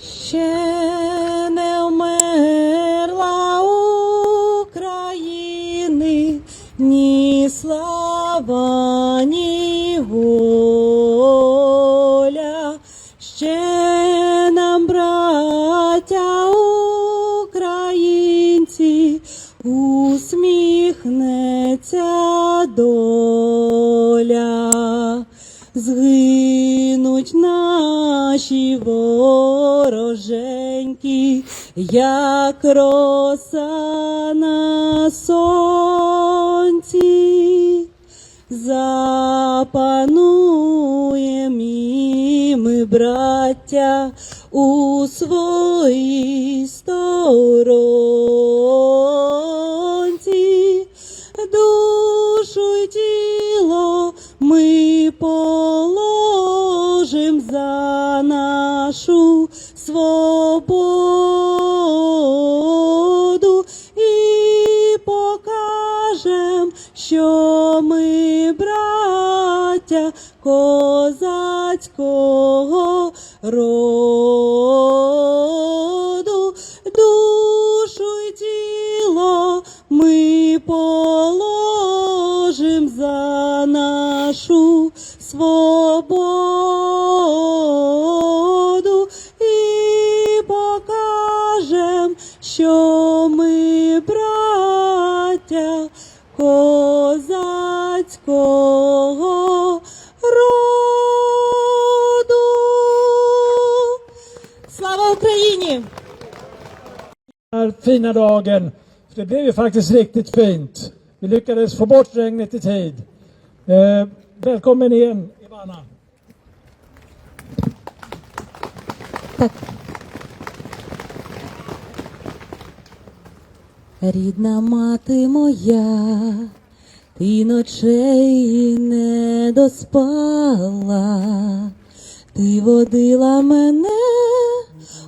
Ще не вмерла України ні слава, ні воля. Ще нам, браття українці, усміхнеться доля. Згинуть наші вороженьки, як роса на сонці. Запануєм і ми, браття, у своїй сторонці. Душу й тіло ми положим за нашу свободу і покажем, що ми браття козацького роду. Душу й тіло ми положим за нашу свободу і покажем, що ми браття козацького роду. Слава Україні! Den här fina dagen, för det blev ju faktiskt riktigt fint. Vi lyckades få bort regnet i tid. Välkommen igen, Ivana. Так. Рідна мати моя, ти ночей не доспала, ти водила мене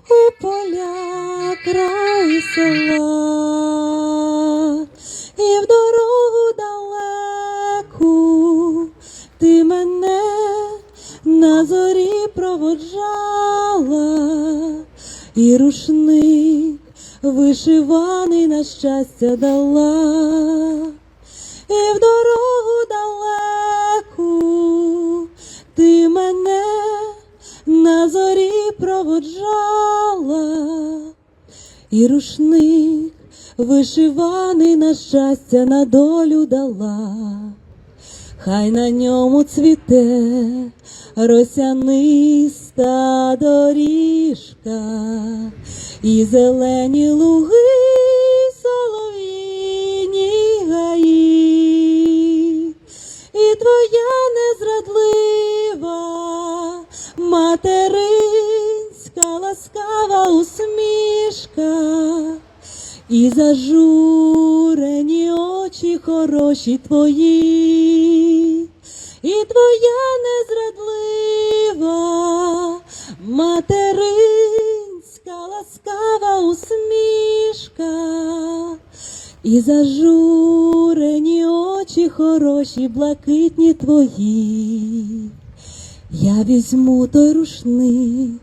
у поля край села, і в дорогу далеку ти мене на зорі проводжала, і рушник вишиваний на щастя дала, і в дорогу далеку ти мене на зорі проводжала, і рушник вишиваний на щастя на долю дала. Хай на ньому цвіте росяниста доріжка, і зелені луги, солов'їні гаї, і твоя незрадлива материнська ласкава усмішка, і зажурені очі хороші твої, і твоя незрадлива материнська ласкава усмішка, і зажурені очі хороші блакитні твої. Я візьму той рушник,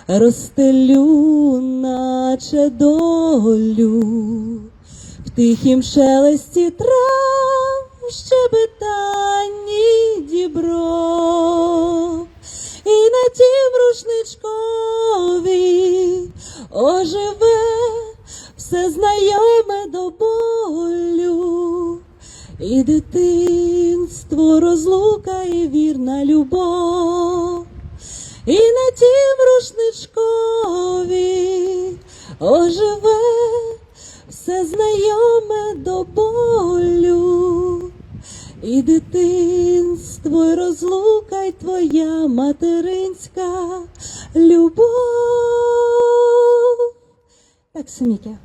розстелю, наче долю, в тихім шелесті трав, щебетанні дібров, і на тім рушничкові оживе все знайоме до болю, і дитинство, розлука і вірна любов. І на тім рушничкові оживе все знайоме до болю, і дитинство, і розлука, й твоя материнська любов. Так, Семіке.